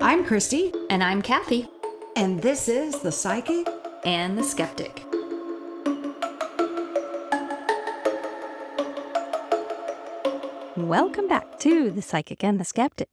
I'm Christy, And I'm Kathy. and this is The Psychic And the Skeptic. Welcome back to The Psychic and the Skeptic.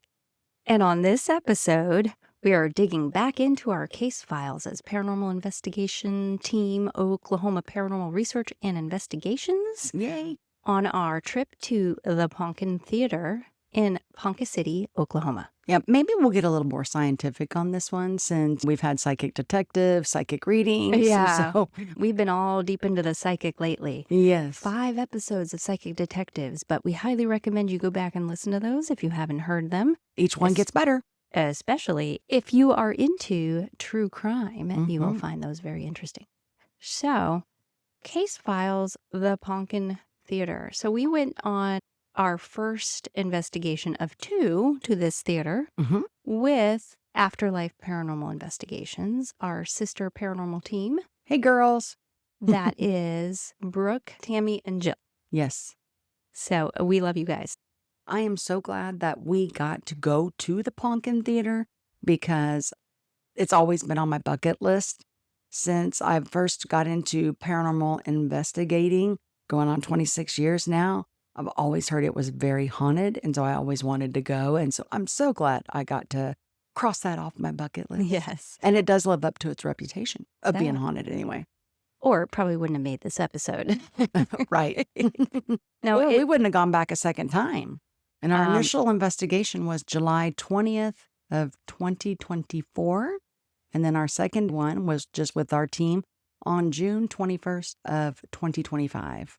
And on this episode, we are digging back into our case files as Paranormal Investigation Team Oklahoma Paranormal Research and Investigations. Yay! On our trip to the Poncan Theater in Ponca City, Oklahoma. Yeah, maybe we'll get a little more scientific on this one since we've had psychic detectives, psychic readings. Yeah, So, we've been all deep into the psychic lately. yes. 5 episodes of Psychic Detectives, but we highly recommend you go back and listen to those if you haven't heard them. Each one gets better. Especially if you are into true crime, you will find those very interesting. So, case files, the Poncan Theater. So we went on our first investigation of 2 to this theater with Afterlife Paranormal Investigations, our sister paranormal team. Hey, girls. That is Brooke, Tammy, and Jill. Yes. So we love you guys. I am so glad that we got to go to the Poncan Theater because it's always been on my bucket list since I first got into paranormal investigating, going on 26 years now. I've always heard it was very haunted, and so I always wanted to go. And so I'm so glad I got to cross that off my bucket list. Yes. And it does live up to its reputation of being That- haunted anyway. Or it probably wouldn't have made this episode. Right. No, Well, we wouldn't have gone back a second time. And our Um, initial investigation was July 20th of 2024. And then our second one was just with our team on June 21st of 2025.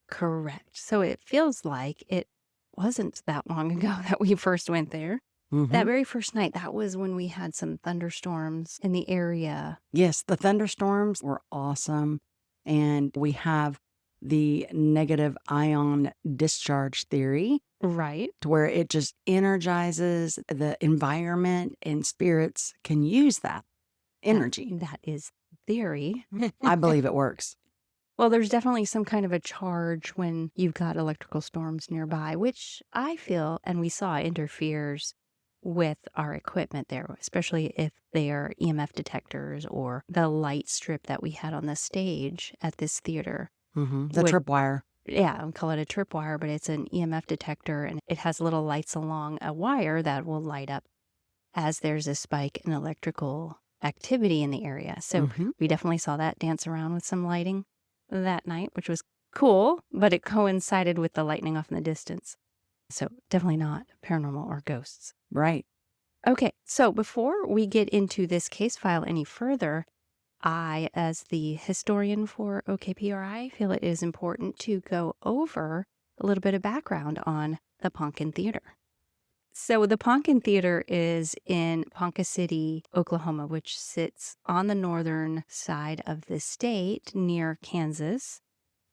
correct. So it feels like it wasn't that long ago that we first went there. That very first night, that was when we had some thunderstorms in the area. Yes, the thunderstorms were awesome. And we have the negative ion discharge theory, Right. to where it just energizes the environment and spirits can use that energy. That is theory. I believe it works. Well, there's definitely some kind of a charge when you've got electrical storms nearby, which I feel and we saw interferes with our equipment there, especially if they are EMF detectors or the light strip that we had on the stage at this theater. The Would- tripwire. Yeah, we call it a tripwire, but it's an EMF detector and it has little lights along a wire that will light up as there's a spike in electrical activity in the area. So we definitely saw that dance around with some lighting that night, which was cool, but it coincided with the lightning off in the distance. So definitely not paranormal or ghosts. Right. Okay, so before we get into this case file any further, I, as the historian for OKPRI, feel it is important to go over a little bit of background on the Poncan Theater. So the Poncan Theater is in Ponca City, Oklahoma, which sits on the northern side of the state near Kansas.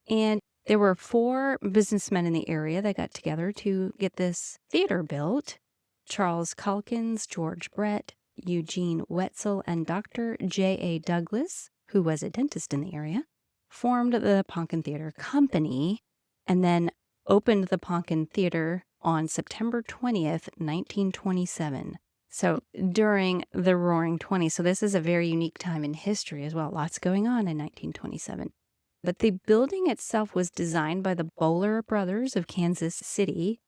And there were 4 businessmen in the area that got together to get this theater built. Charles Calkins, George Brett, Eugene Wetzel, and Dr. J.A. Douglas, who was a dentist in the area, formed the Poncan Theater Company and then opened the Poncan Theater on September 20th, 1927. So during the Roaring Twenties. So this is a very unique time in history as well. Lots going on in 1927. But the building itself was designed by the Bowler brothers of Kansas City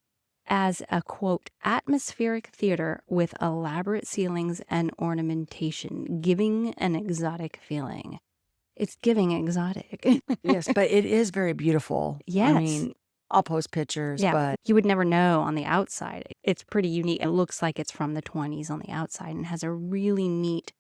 as a, quote, atmospheric theater with elaborate ceilings and ornamentation, giving an exotic feeling. It's giving exotic. Yes, but it is very beautiful. Yes. I mean, I'll post pictures, Yeah, but you would never know on the outside. It's pretty unique. It looks like it's from the 20s on the outside and has a really neat,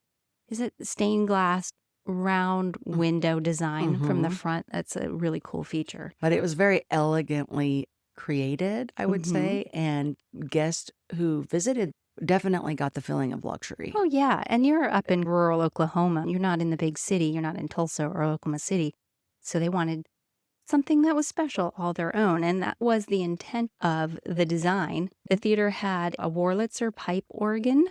is it stained glass round window design from the front? That's a really cool feature. but it was very elegantly created, I would say, and guests who visited definitely got the feeling of luxury. Oh, yeah. And you're up in rural Oklahoma. You're not in the big city. You're not in Tulsa or Oklahoma City. So they wanted something that was special, all their own. And that was the intent of the design. The theater had a Wurlitzer pipe organ.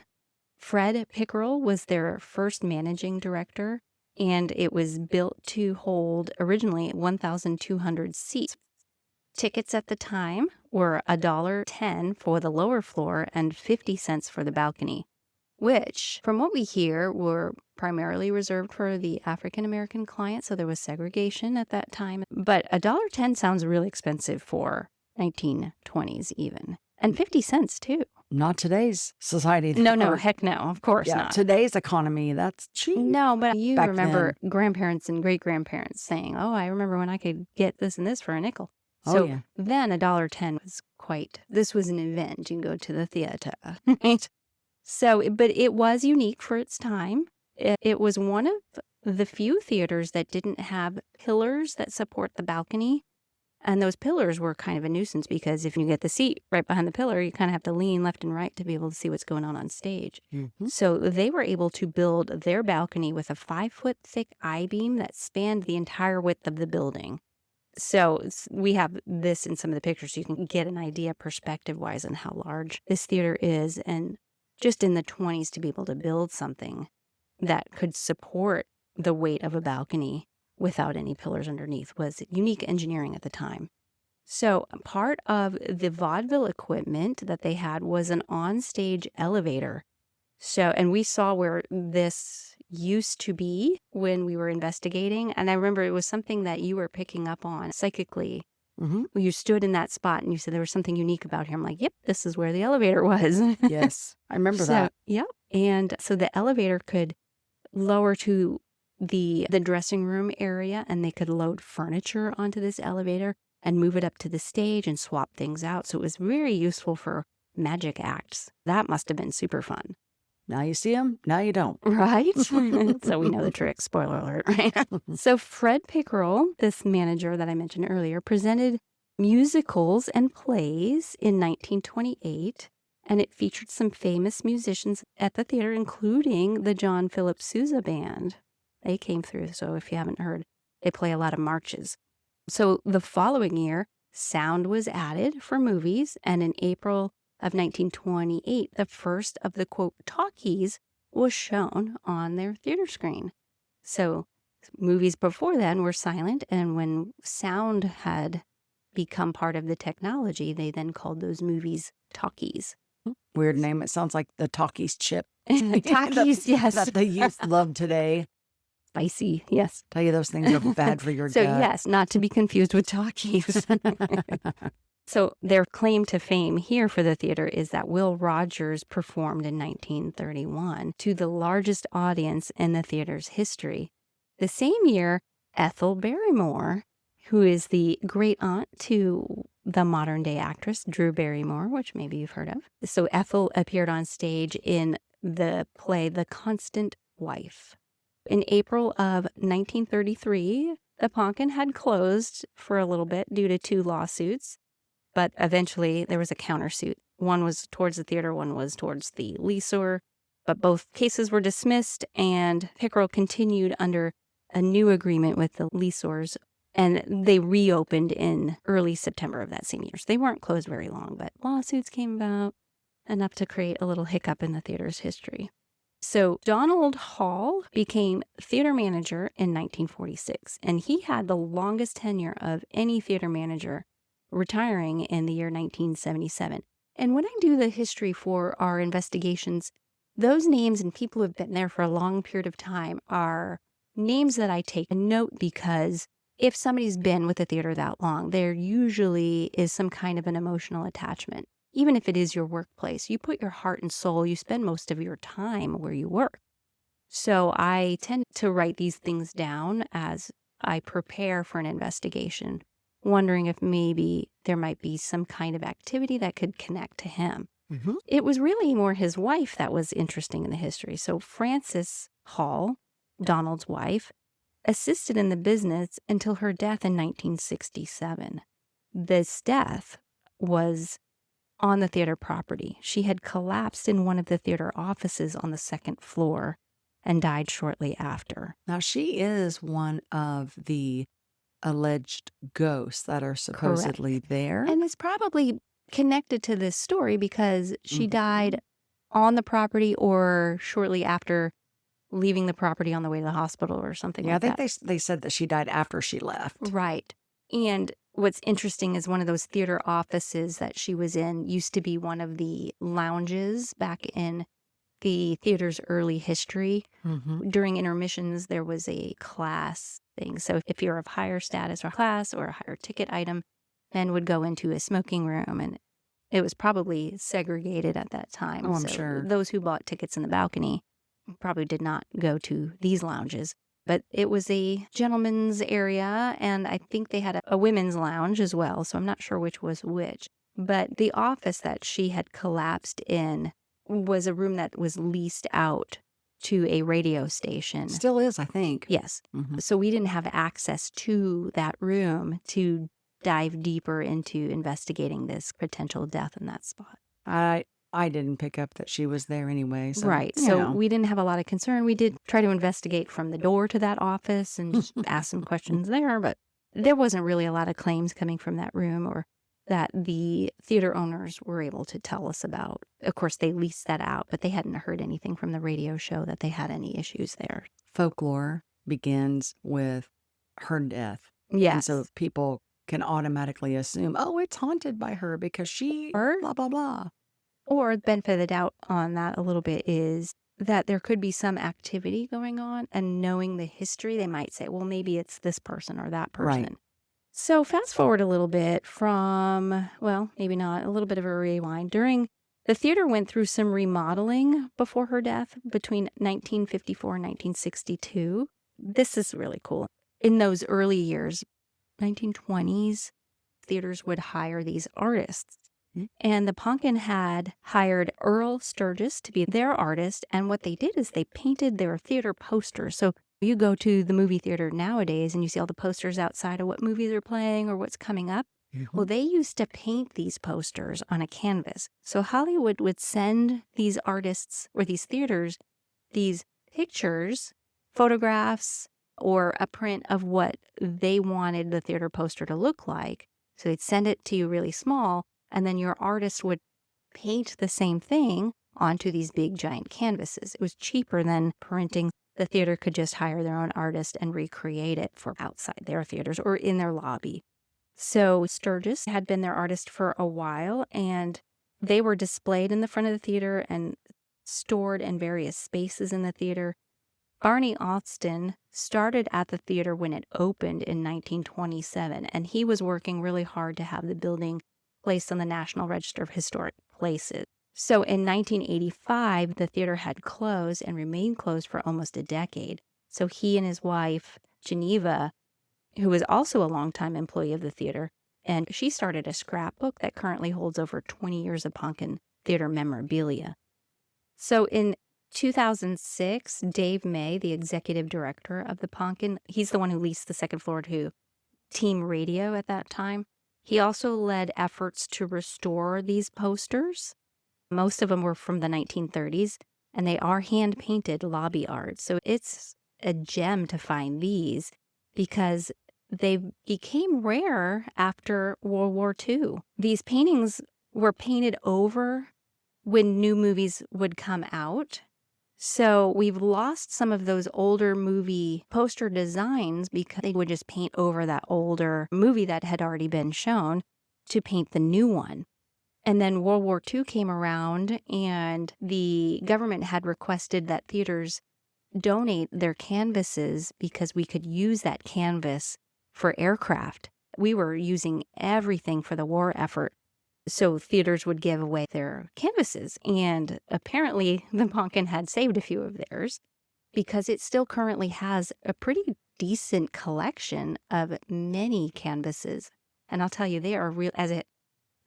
Fred Pickerel was their first managing director. and it was built to hold originally 1,200 seats. Tickets at the time were $1.10 for the lower floor and 50 cents for the balcony, which, from what we hear, were primarily reserved for the African American client, so there was segregation at that time. But $1.10 sounds really expensive for 1920s even. And 50 cents too. Not today's society. No, heck no, of course not. Today's economy, that's cheap. No, but you Back remember grandparents and great-grandparents saying, oh, I remember when I could get this and this for a nickel. Oh, So yeah. then $1.10 was this was an event. You can go to the theater, right? So, but it was unique for its time. It was one of the few theaters that didn't have pillars that support the balcony. And those pillars were kind of a nuisance because if you get the seat right behind the pillar, you kind of have to lean left and right to be able to see what's going on stage. Mm-hmm. So they were able to build their balcony with a 5-foot thick I-beam that spanned the entire width of the building. So we have this in some of the pictures so you can get an idea perspective-wise on how large this theater is. And just in the 20s to be able to build something that could support the weight of a balcony without any pillars underneath was unique engineering at the time. So part of the vaudeville equipment that they had was an on-stage elevator. So, and we saw where this used to be when we were investigating. And I remember it was something that you were picking up on psychically. Mm-hmm. You stood in that spot and you said there was something unique about here. I'm like, yep, this is where the elevator was. Yes, I remember that. Yep. And so the elevator could lower to the dressing room area, and they could load furniture onto this elevator and move it up to the stage and swap things out. So it was very useful for magic acts. That must have been super fun. Now you see them, now you don't. Right? So we know the trick. Spoiler alert, right? So Fred Pickerel, this manager that I mentioned earlier, presented musicals and plays in 1928, and it featured some famous musicians at the theater, including the John Philip Sousa Band. They came through, so if you haven't heard, they play a lot of marches. So the following year, sound was added for movies, and in April of 1928, the first of the, quote, talkies was shown on their theater screen. So movies before then were silent, and when sound had become part of the technology, they then called those movies talkies. Weird name. It sounds like the Talkies chip. Talkies, yes. That the youth love today. Spicy, yes. Tell you those things are bad for your gut. So yes, not to be confused with talkies. So their claim to fame here for the theater is that Will Rogers performed in 1931 to the largest audience in the theater's history. The same year, Ethel Barrymore, who is the great aunt to the modern day actress Drew Barrymore, which maybe you've heard of. So Ethel appeared on stage in the play The Constant Wife. In April of 1933, the Poncan had closed for a little bit due to 2 lawsuits, but eventually there was a countersuit. One was towards the theater, one was towards the leaseor, but both cases were dismissed, and Pickerel continued under a new agreement with the leaseors, and they reopened in early September of that same year. So they weren't closed very long, but lawsuits came about enough to create a little hiccup in the theater's history. So Donald Hall became theater manager in 1946, and he had the longest tenure of any theater manager, retiring in the year 1977. And when I do the history for our investigations, those names and people who have been there for a long period of time are names that I take a note because if somebody's been with the theater that long, there usually is some kind of an emotional attachment. Even if it is your workplace, you put your heart and soul, you spend most of your time where you work. So I tend to write these things down as I prepare for an investigation, wondering if maybe there might be some kind of activity that could connect to him. Mm-hmm. It was really more his wife that was interesting in the history. So Frances Hall, Donald's wife, assisted in the business until her death in 1967. This death was on the theater property. She had collapsed in one of the theater offices on the 2nd floor and died shortly after. Now, she is one of the alleged ghosts that are supposedly there. And it's probably connected to this story because she died on the property or shortly after leaving the property on the way to the hospital or something Yeah, I like think that. they said that she died after she left. Right. And what's interesting is one of those theater offices that she was in used to be one of the lounges back in the theater's early history. Mhm. During intermissions, there was a class thing. So if you're of higher status or class or a higher ticket item, men would go into a smoking room, and it was probably segregated at that time. Oh, I'm So sure. those who bought tickets in the balcony probably did not go to these lounges. But it was a gentleman's area, and I think they had a women's lounge as well. So I'm not sure which was which. But the office that she had collapsed in was a room that was leased out to a radio station. Still is, I think. Yes. Mhm. So we didn't have access to that room to dive deeper into investigating this potential death in that spot. I didn't pick up that she was there anyway, so, Right. you So know. we didn't have a lot of concern. We did try to investigate from the door to that office and just ask some questions there, but there wasn't really a lot of claims coming from that room or that the theater owners were able to tell us about. Of course, they leased that out, but they hadn't heard anything from the radio show that they had any issues there. Folklore begins with her death, and so Yes. people can automatically assume, "Oh, it's haunted by her because she Or blah, blah, blah." Or the benefit of the doubt on that a little bit is that there could be some activity going on, and knowing the history, they might say, well, maybe it's this person or that Right. person. So fast forward a little bit from, well, maybe not, a little bit of a rewind. The theater went through some remodeling before her death between 1954 and 1962. This is really cool. In those early years, 1920s, theaters would hire these artists. Mm. And the Poncan had hired Earl Sturgis to be their artist. And what they did is they painted their theater posters. So you go to the movie theater nowadays and you see all the posters outside of what movies are playing or what's coming up. Well, they used to paint these posters on a canvas. So Hollywood would send these artists or these theaters these pictures, photographs, or a print of what they wanted the theater poster to look like. So they'd send it to you really small, and then your artist would paint the same thing onto these big giant canvases. It was cheaper than printing. The theater could just hire their own artist and recreate it for outside their theaters or in their lobby. So Sturgis had been their artist for a while, and they were displayed in the front of the theater and stored in various spaces in the theater. Barney Austin started at the theater when it opened in 1927, and he was working really hard to have the building placed on the National Register of Historic Places. So in 1985, the theater had closed and remained closed for almost a decade. So he and his wife, Geneva, who was also a longtime employee of the theater, and she started a scrapbook that currently holds over 20 years of Poncan theater memorabilia. So in 2006, Dave May, the executive director of the Poncan, he's the one who leased the second floor to Team Radio at that time. He also led efforts to restore these posters. Most of them were from the 1930s, and they are hand-painted lobby art. So it's a gem to find these because they became rare after World War II. These paintings were painted over when new movies would come out. So we've lost some of those older movie poster designs because they would just paint over that older movie that had already been shown to paint the new one. And then World War II came around, and the government had requested that theaters donate their canvases because we could use that canvas for aircraft. We were using everything for the war effort. So theaters would give away their canvases, and apparently the Poncan had saved a few of theirs because it still currently has a pretty decent collection of many canvases. And I'll tell you, they are real.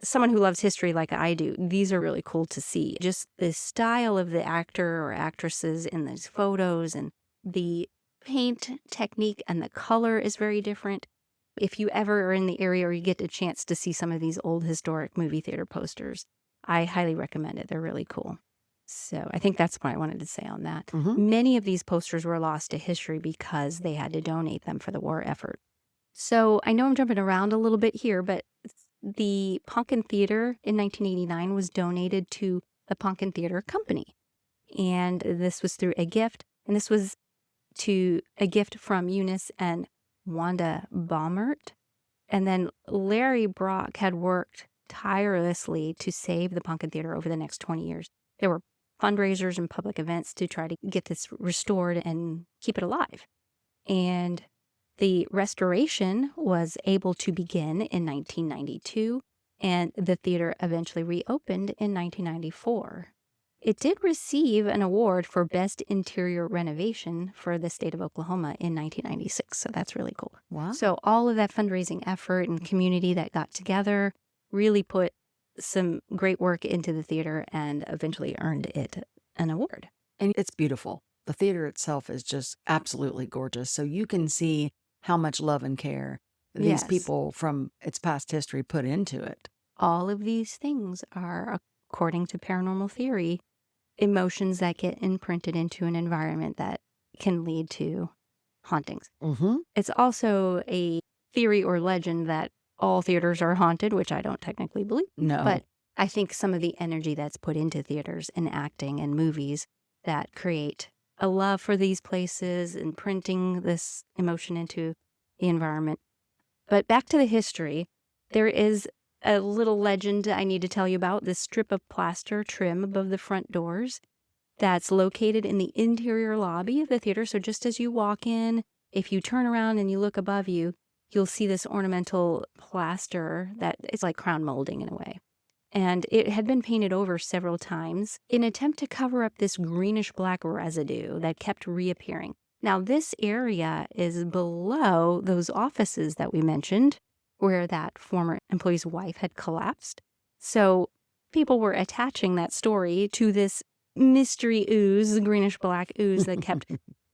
Someone who loves history like I do, these are really cool to see. Just the style of the actor or actresses in these photos, and the paint technique and the color is very different. If you ever are in the area or you get a chance to see some of these old historic movie theater posters, I highly recommend it. They're really cool. So I think that's what I wanted to say on that. Mhm. Many of these posters were lost to history because they had to donate them for the war effort. So I know I'm jumping around a little bit here, but the Poncan Theater in 1989 was donated to the Poncan Theater Company. And this was through a gift And this was to a gift from Eunice and Wanda Baumert. And then Larry Brock had worked tirelessly to save the Poncan Theater over the next 20 years. There were fundraisers and public events to try to get this restored and keep it alive. And the restoration was able to begin in 1992, and the theater eventually reopened in 1994. It did receive an award for Best Interior Renovation for the state of Oklahoma in 1996, so that's really cool. Wow. So all of that fundraising effort and community that got together really put some great work into the theater and eventually earned it an award. And it's beautiful. The theater itself is just absolutely gorgeous. So you can see how much love and care these Yes. people from its past history put into it. All of these things are, according to paranormal theory, emotions that get imprinted into an environment that can lead to hauntings. Mm-hmm. It's also a theory or legend that all theaters are haunted, which I don't technically believe. No. But I think some of the energy that's put into theaters and acting and movies that create a love for these places, imprinting this emotion into the environment. But back to the history, there is a little legend I need to tell you about, this strip of plaster trim above the front doors that's located in the interior lobby of the theater. So just as you walk in, if you turn around and you look above you, you'll see this ornamental plaster that is like crown molding in a way. And it had been painted over several times in an attempt to cover up this greenish-black residue that kept reappearing. Now, this area is below those offices that we mentioned, where that former employee's wife had collapsed. So people were attaching that story to this mystery ooze, greenish-black ooze that kept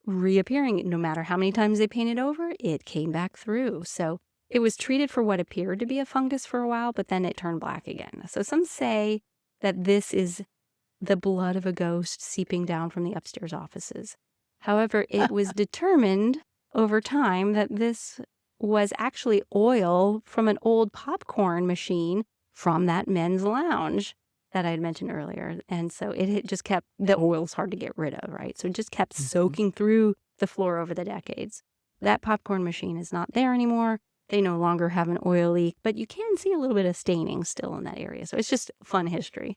reappearing. No matter how many times they painted over, it came back through. So it was treated for what appeared to be a fungus for a while, but then it turned black again. So some say that this is the blood of a ghost seeping down from the upstairs offices. However, it was determined over time that this was actually oil from an old popcorn machine from that men's lounge that I had mentioned earlier. And so it just kept, the oil's hard to get rid of, right? So it just kept soaking through the floor over the decades. That popcorn machine is not there anymore. They no longer have an oil leak, but you can see a little bit of staining still in that area. So it's just fun history.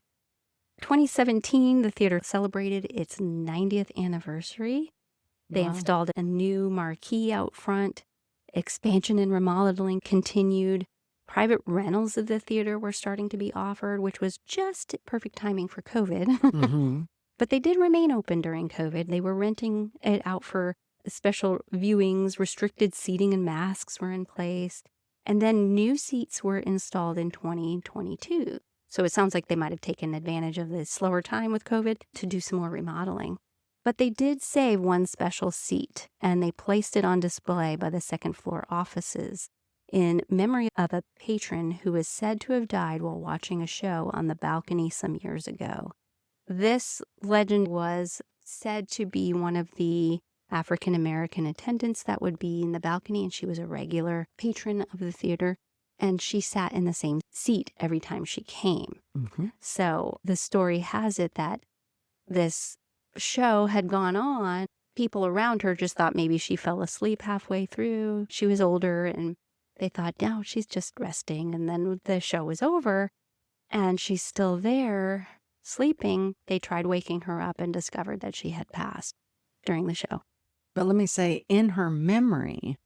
2017, the theater celebrated its 90th anniversary. They installed a new marquee out front. Expansion and remodeling continued. Private rentals of the theater were starting to be offered, which was just perfect timing for COVID. Mm-hmm. But they did remain open during COVID. They were renting it out for special viewings, restricted seating and masks were in place. And then new seats were installed in 2022. So it sounds like they might have taken advantage of the slower time with COVID to do some more remodeling. But they did save one special seat, and they placed it on display by the second floor offices in memory of a patron who is said to have died while watching a show on the balcony some years ago. This legend was said to be one of the African American attendants that would be in the balcony, and she was a regular patron of the theater. And she sat in the same seat every time she came. Mm-hmm. So the story has it that this show had gone on. People around her just thought maybe she fell asleep halfway through. She was older, and they thought, no, she's just resting. And then the show was over, and she's still there sleeping. They tried waking her up and discovered that she had passed during the show. But let me say, in her memory,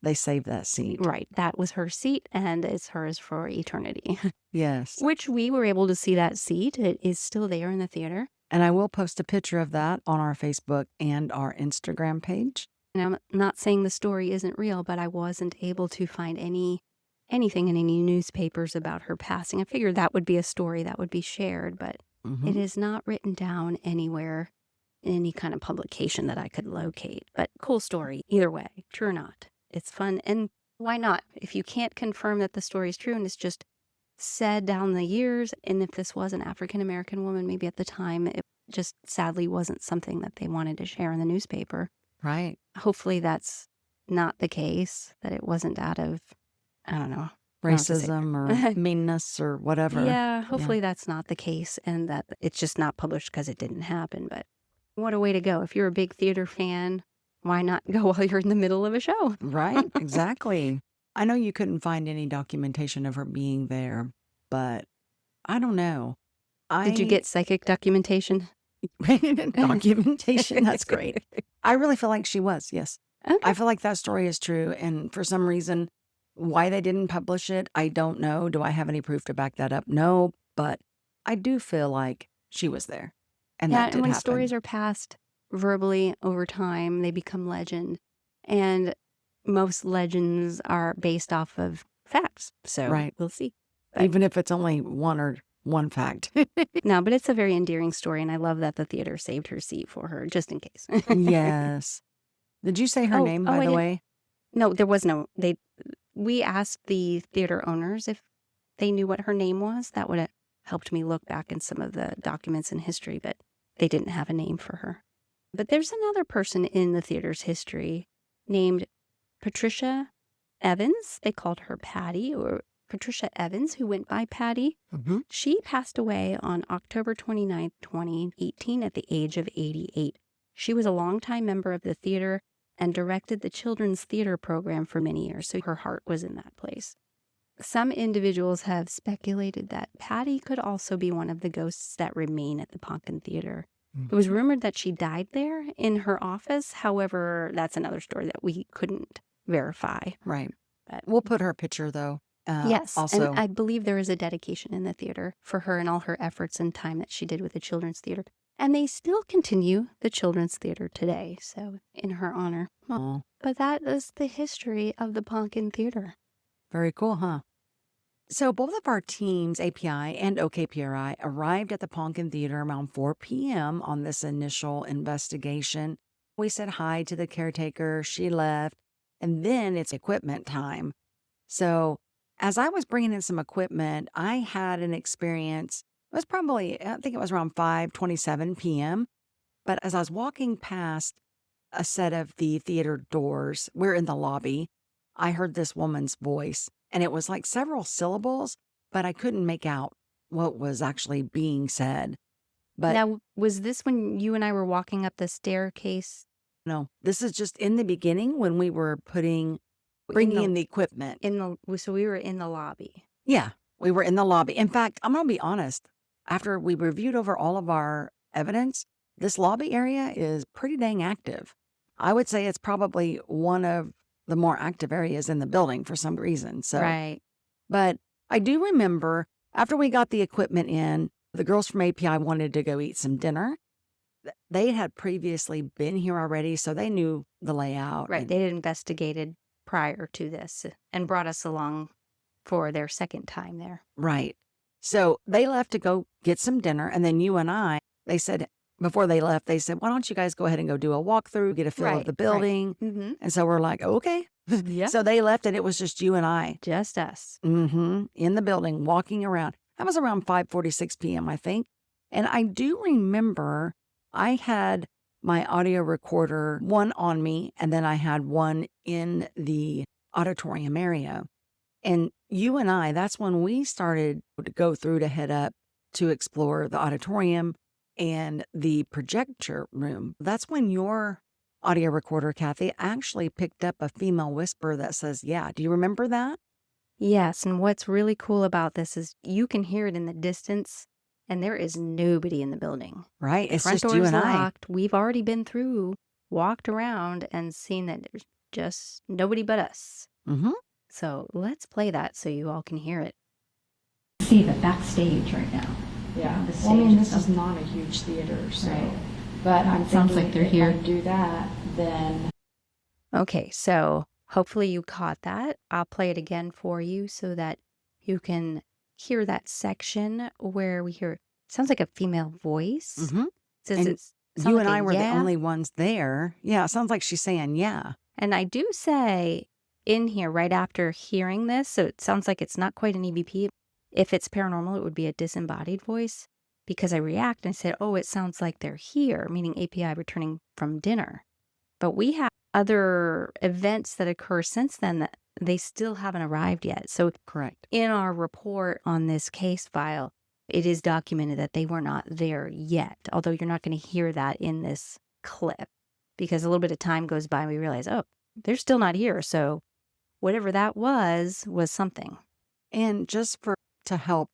they saved that seat. Right. That was her seat, and it's hers for eternity. Yes. Which we were able to see that seat. It is still there in the theater. And I will post a picture of that on our Facebook and our Instagram page. And I'm not saying the story isn't real, but I wasn't able to find anything in any newspapers about her passing. I figured that would be a story that would be shared, but it is not written down anywhere in any kind of publication that I could locate. But cool story, either way, true or not. It's fun, and why not? If you can't confirm that the story is true and it's just said down the years, and if this was an African-American woman, maybe at the time, it just sadly wasn't something that they wanted to share in the newspaper. Right. Hopefully that's not the case, that it wasn't out of, I don't know, Racism or meanness or whatever. Yeah, hopefully that's not the case, and that it's just not published because it didn't happen. But What a way to go. If you're a big theater fan, why not go while you're in the middle of a show? Right, exactly. I know you couldn't find any documentation of her being there, but I don't know. Did you I get psychic documentation? documentation, that's great. I really feel like she was, yes. I Okay. feel like that story is true, and for some reason, why they didn't publish it, I don't know. Do I have any proof to back that up? No, but I do feel like she was there, and Yeah, that and did when happen. stories are passed verbally over time, they become legend. And most legends are based off of facts. So Right. we'll see. But Even if it's only one or one fact. no, but it's a very endearing story. And I love that the theater saved her seat for her just in case. Yes. Did you say her name, by I the didn't. way? No, there was no. We asked the theater owners if they knew what her name was. That would have helped me look back in some of the documents in history, but they didn't have a name for her. But there's another person in the theater's history named Patricia Evans. They called her Patty, or Patricia Evans, who went by Patty. Mm-hmm. She passed away on October 29th, 2018, at the age of 88. She was a longtime member of the theater and directed the children's theater program for many years, so her heart was in that place. Some individuals have speculated that Patty could also be one of the ghosts that remain at the Poncan Theater. It was rumored that she died there in her office. However, that's another story that we couldn't verify. Right. But We'll put her picture, though. yes, and Also, I believe there is a dedication in the theater for her and all her efforts and time that she did with the children's theater. And they still continue the children's theater today, so in her honor. oh, But that is the history of the Poncan Theater. very cool, huh? So both of our teams, API and OKPRI, arrived at the Poncan Theater around 4 p.m. on this initial investigation. We said hi to the caretaker, she left, and then it's equipment time. So as I was bringing in some equipment, I had an experience. It was probably, I think it was around 5:27 p.m. But as I was walking past a set of the theater doors, we're in the lobby, I heard this woman's voice, and it was like several syllables, but I couldn't make out what was actually being said. But Now, was this when you and I were walking up the staircase no, this is just in the beginning when we were in bringing in the equipment. so we were in the lobby? Yeah, we were in the lobby. In fact, I'm going to be honest. After we reviewed over all of our evidence, this lobby area is pretty dang active. I would say it's probably one of the more active areas in the building for some reason. So, Right. but I do remember after we got the equipment in, the girls from API wanted to go eat some dinner. They had previously been here already, so they knew the layout. Right. They had investigated prior to this and brought us along for their second time there. Right. So they left to go get some dinner. And then you and I, they said, before they left, they said, why don't you guys go ahead and go do a walkthrough, get a feel of the building? Mm-hmm. And so we're like, okay. Yeah. So they left and it was just you and I Just us. in the building, walking around. That was around 5:46 p.m., I think. And I do remember I had my audio recorder, one on me, and then I had one in the auditorium area. And you and I, that's when we started to go through to head up to explore the auditorium and the projector room. That's when your audio recorder, Kathy, actually picked up a female whisper that says, yeah. Do you remember that? Yes. And what's really cool about this is you can hear it in the distance, and there is nobody in the building. Right. The It's front just door you is and I. locked. We've already been through, walked around, and seen that there's just nobody but us. Mm-hmm. So let's play that so you all can hear it. See the backstage right now. Yeah, The well, I mean, stage this is itself. not a huge theater, so. Right. But I'm Sounds thinking like they're if here. I do that, then Okay, so hopefully you caught that. I'll play it again for you so that you can hear that section where we hear, sounds like a female voice. Mm-hmm. Says And it's sound you like and a I were the yeah. only ones there. Yeah, it sounds like she's saying yeah. And I do say in here right after hearing this, so it sounds like it's not quite an EVP. If it's paranormal, it would be a disembodied voice because I react and said, oh, it sounds like they're here, meaning API returning from dinner. But we have other events that occur since then that they still haven't arrived yet. So Correct. in our report on this case file, it is documented that they were not there yet, although you're not going to hear that in this clip because a little bit of time goes by and we realize, oh, they're still not here. So whatever that was something. And just to help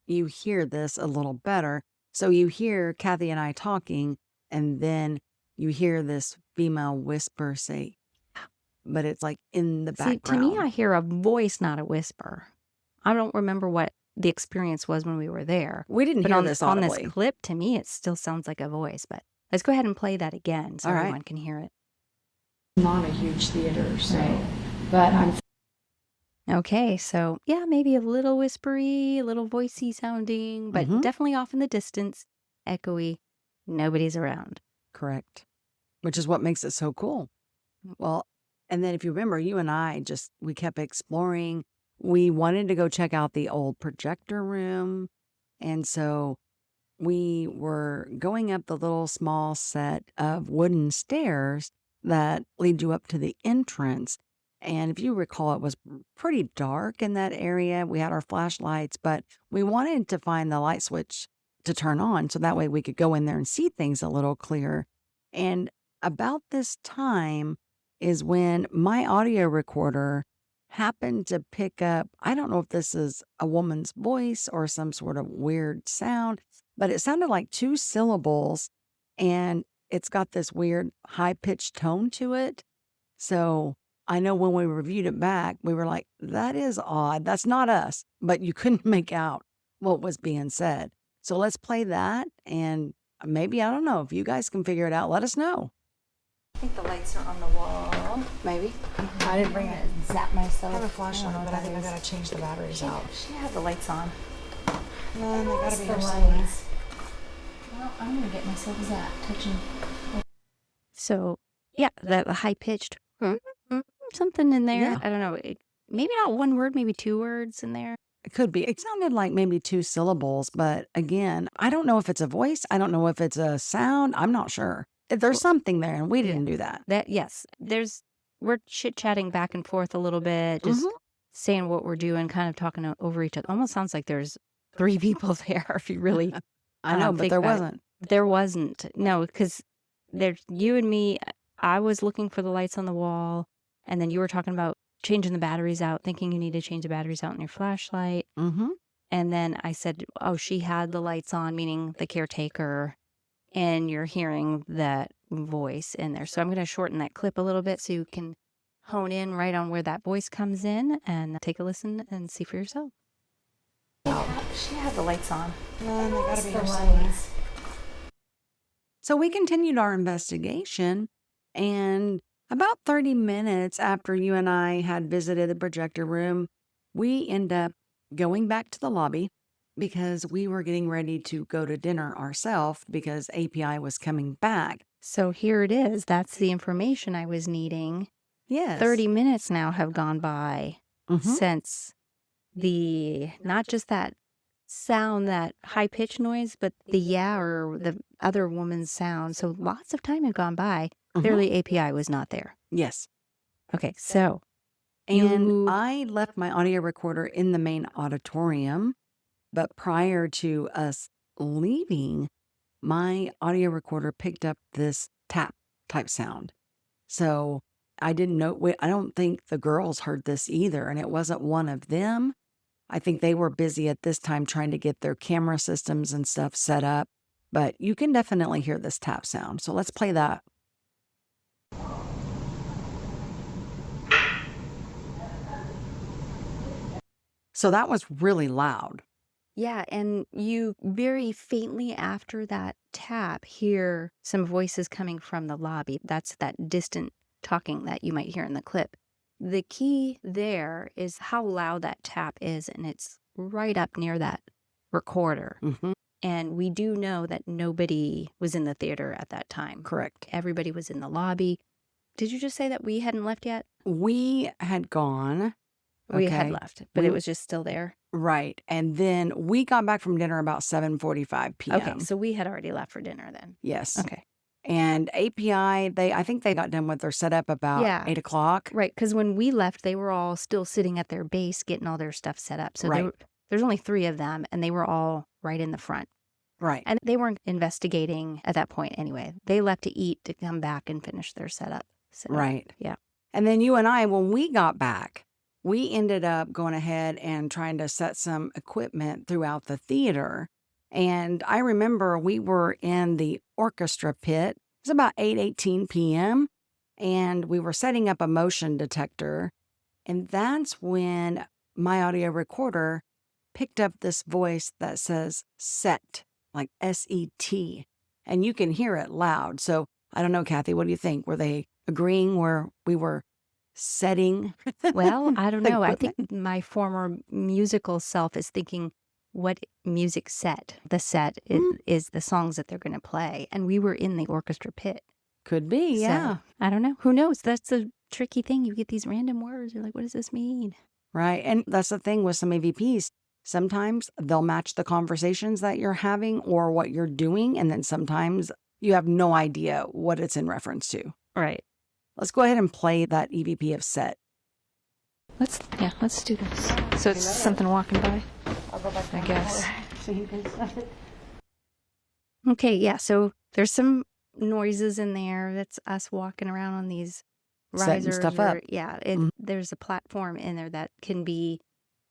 you hear this a little better, so you hear Kathy and I talking, and then you hear this female whisper say, but it's like in the See, to background. me, I hear a voice, not a whisper. I don't remember what the experience was when we were there. We didn't But hear on this on this audibly. clip, to me, it still sounds like a voice. But let's go ahead and play that again so All right. everyone can hear it. not a huge theater, so, Right. but I'm Okay, so yeah, maybe a little whispery, a little voicey sounding, but Mhm. definitely off in the distance, echoey. Nobody's around. Correct. Which is what makes it so cool. Well, and then if you remember, you and I we kept exploring. We wanted to go check out the old projector room. And so we were going up the little small set of wooden stairs that lead you up to the entrance. And if you recall, it was pretty dark in that area. We had our flashlights, but we wanted to find the light switch to turn on so that way we could go in there and see things a little clearer. And about this time is when my audio recorder happened to pick up, I don't know if this is a woman's voice or some sort of weird sound, but it sounded like two syllables and it's got this weird high pitched tone to it. So I know when we reviewed it back, we were like, that is odd. That's not us. But you couldn't make out what was being said. So let's play that. And maybe, I don't know, if you guys can figure it out, let us know. I think the lights are on the wall. Maybe. I didn't bring it. Zap myself. I have a flashlight, but I think I gotta change the batteries out. She had the lights on. No, they gotta be the here somewhere. lights. Well, I'm gonna get myself zapped touching. So yeah, the high pitched something in there. Yeah. I don't know. Maybe not one word, maybe two words in there. It could be. It sounded like maybe two syllables, but again, I don't know if it's a voice. I don't know if it's a sound. I'm not sure. There's something there, and we didn't do that. That yes, we're chit chatting back and forth a little bit, just saying what we're doing, kind of talking over each other. Almost sounds like there's three people there. If you really, I know, but think there about it. wasn't. There wasn't. No, because there's you and me. I was looking for the lights on the wall, and then you were talking about changing the batteries out, thinking you need to change the batteries out in your flashlight. Mm-hmm. And then I said, oh, she had the lights on, meaning the caretaker, and you're hearing that voice in there. So I'm going to shorten that clip a little bit so you can hone in right on where that voice comes in and take a listen and see for yourself. She had the lights on. No, they gotta be here somewhere. So we continued our investigation, and about 30 minutes after you and I had visited the projector room, we end up going back to the lobby because we were getting ready to go to dinner ourselves because API was coming back. So here it is. That's the information I was needing. Yes. 30 minutes now have gone by Mhm. since not just that sound, that high pitched noise, but the yeah or the other woman's sound. So lots of time had gone by. Mhm. Clearly API was not there. Yes. Okay, so And you- I left my audio recorder in the main auditorium, but prior to us leaving, my audio recorder picked up this tap type sound. So I didn't know, I don't think the girls heard this either, and it wasn't one of them. I think they were busy at this time trying to get their camera systems and stuff set up, but you can definitely hear this tap sound. So let's play that. So that was really loud. yeah, and you very faintly after that tap hear some voices coming from the lobby. That's that distant talking that you might hear in the clip. The key there is how loud that tap is, and it's right up near that recorder. Mm-hmm. And we do know that nobody was in the theater at that time. Correct. Everybody was in the lobby. Did you just say that we hadn't left yet? We had gone. We had Okay. left, but We- it was just still there. Right. And then we got back from dinner about 7:45 p.m. Okay, so we had already left for dinner then. Yes. Okay. And API, I think they got done with their setup about Yeah. 8 o'clock. Right, because when we left, they were all still sitting at their base getting all their stuff set up. So Right. there's only 3 of them, and they were all right in the front. Right. And they weren't investigating at that point anyway. They left to eat to come back and finish their setup. So, Right. yeah. And then you and I, when we got back, we ended up going ahead and trying to set some equipment throughout the theater. And I remember we were in the orchestra pit. It was about 8:18 p.m. And we were setting up a motion detector. And that's when my audio recorder picked up this voice that says set, like S-E-T. And you can hear it loud. So I don't know, Kathy, what do you think? Were they agreeing where we were setting? Well, I don't the know. I equipment? think my former musical self is thinking, what music set? The set is the songs that they're going to play. And we were in the orchestra pit. Could be, yeah. So, I don't know. Who knows? That's a tricky thing. You get these random words. You're like, what does this mean? Right. And that's the thing with some EVPs. Sometimes they'll match the conversations that you're having or what you're doing. And then sometimes you have no idea what it's in reference to. Right. Let's go ahead and play that EVP of set. Let's do this. So it's something walking by, I'll go back I down guess. so you can set it. Okay, yeah. So there's some noises in there. That's us walking around on these Setting risers. stuff up. Yeah, Mhm. there's a platform in there that can be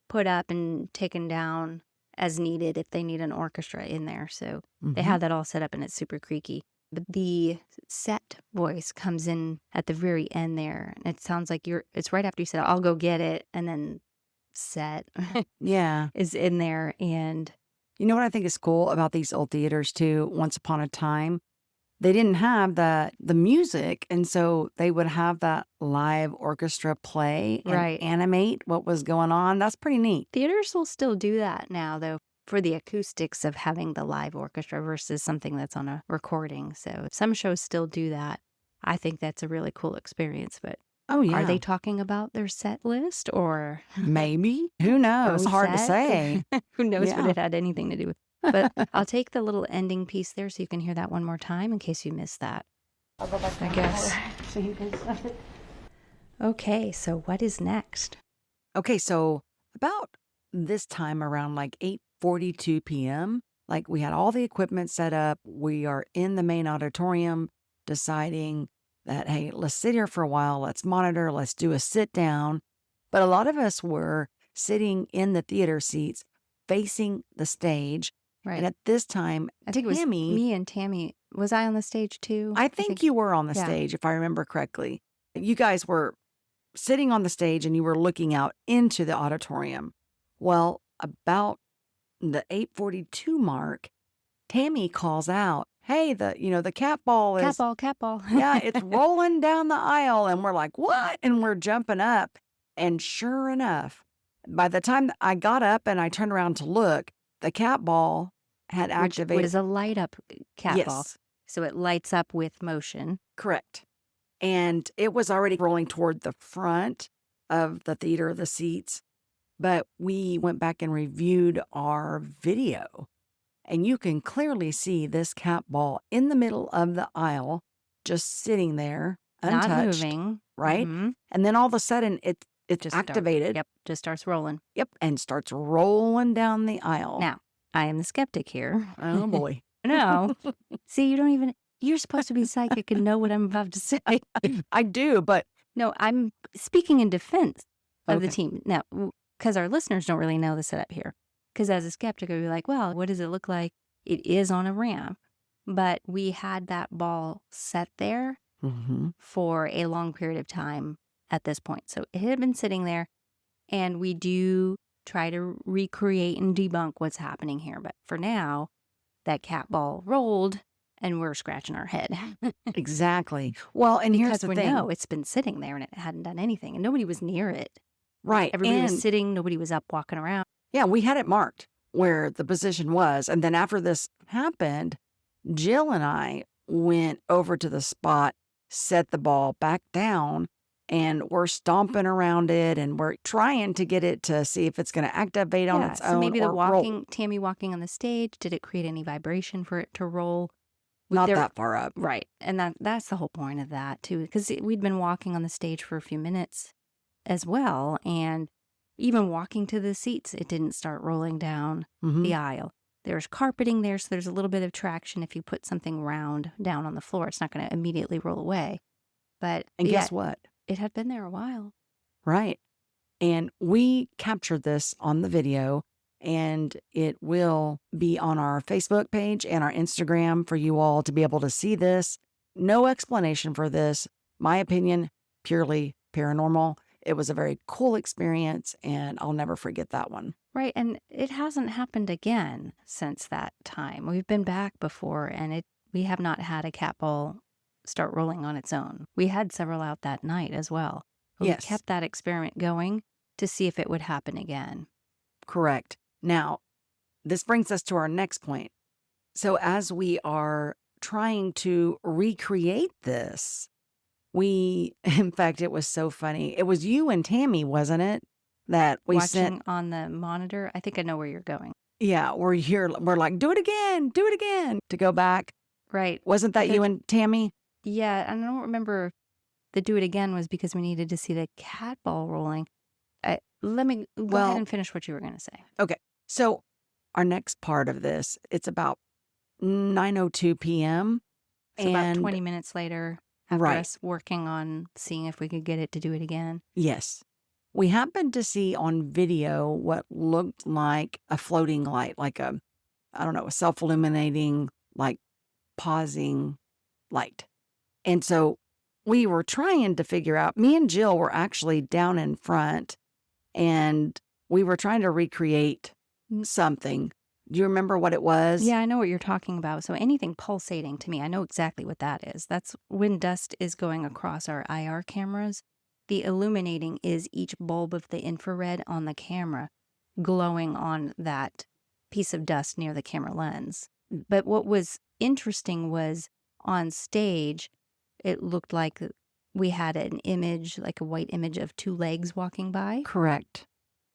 put up and taken down as needed if they need an orchestra in there. So they Mhm. have that all set up and it's super creaky. But the set voice comes in at the very end there. And it sounds like it's right after you said, I'll go get it. And then set Yeah. is in there. And You know what I think is cool about these old theaters too? Once upon a time, they didn't have the music, and so they would have that live orchestra play and Right. animate what was going on. That's pretty neat. theaters will still do that now, though, for the acoustics of having the live orchestra versus something that's on a recording. So some shows still do that. I think that's a really cool experience. But Oh yeah. are they talking about their set list or Maybe? Who knows? we Hard to set? say. Who knows Yeah. what it had anything to do with? But I'll take the little ending piece there so you can hear that one more time in case you missed that. I'll go back I down guess. so you can set it. Okay, so what is next? Okay, so about this time around like 8:42 p.m., like we had all the equipment set up. We are in the main auditorium deciding that, hey, let's sit here for a while. Let's monitor. Let's do a sit down. But a lot of us were sitting in the theater seats facing the stage. Right. And at this time, I think it was Tammy, me and Tammy. Was I on the stage too? I think you were on the yeah. stage, if I remember correctly. You guys were sitting on the stage and you were looking out into the auditorium. Well, about the 8:42 mark, Tammy calls out, "Hey, the cat ball is Cat ball. yeah, it's rolling down the aisle." And we're like, "What?" And we're jumping up. And sure enough, by the time I got up and I turned around to look, the cat ball had Which activated. is a light up cat ball. Yes, So it lights up with motion. correct. And it was already rolling toward the front of the theater, the seats. But we went back and reviewed our video. And you can clearly see this cat ball in the middle of the aisle, just sitting there, untouched. Not moving. Right? Mhm. And then all of a sudden, it's Just activated. Yep. Just starts rolling. Yep. And starts rolling down the aisle. Now, I am the skeptic here. Oh, boy. No. See, you're supposed to be psychic and know what I'm about to say. I do, but No, I'm speaking in defense of the Okay. team. Now, because our listeners don't really know the setup here. Because as a skeptic, I'd be like, well, what does it look like? It is on a ramp. But we had that ball set there Mhm. for a long period of time at this point. So it had been sitting there, and we do try to recreate and debunk what's happening here. But for now, that cat ball rolled, and we're scratching our head. Exactly. Well, and here's Because the we thing. know it's been sitting there and it hadn't done anything, and nobody was near it. Right. Everybody and was sitting, nobody was up walking around. yeah, we had it marked where the position was. And then after this happened, Jill and I went over to the spot, set the ball back down, and we're stomping around it and we're trying to get it to see if it's going to activate on its so own. maybe the or roll. Tammy walking on the stage, did it create any vibration for it to roll? Not There- that far up. Right. And that's the whole point of that, too, because we'd been walking on the stage for a few minutes as well. And even walking to the seats, it didn't start rolling down Mhm. the aisle. There's carpeting there, so there's a little bit of traction. If you put something round down on the floor, it's not going to immediately roll away. But And yeah, guess what? it had been there a while. Right. And we captured this on the video, and it will be on our Facebook page and our Instagram for you all to be able to see this. No explanation for this. My opinion, purely paranormal. It was a very cool experience, and I'll never forget that one. Right, and it hasn't happened again since that time. We've been back before, and we have not had a cat ball start rolling on its own. We had several out that night as well. But Yes. We kept that experiment going to see if it would happen again. Correct. Now, this brings us to our next point. So as we are trying to recreate this, in fact, it was so funny. It was you and Tammy, wasn't it? That we Watching sent, on the monitor, I think I know where you're going. yeah, we're like, do it again, to go back. Right. Wasn't that you and Tammy? Yeah, and I don't remember the do it again was because we needed to see the cat ball rolling. Let me go ahead and finish what you were going to say. Okay. So our next part of this, it's about 9:02 p.m. So about 20 minutes later, after Right. us working on seeing if we could get it to do it again. Yes. We happened to see on video what looked like a floating light, like a self-illuminating, like pausing light. And so we were trying to figure out, me and Jill were actually down in front, and we were trying to recreate something. Do you remember what it was? Yeah, I know what you're talking about. So anything pulsating to me, I know exactly what that is. That's when dust is going across our IR cameras. The illuminating is each bulb of the infrared on the camera glowing on that piece of dust near the camera lens. But what was interesting was on stage, it looked like we had an image, like a white image of two legs walking by. Correct.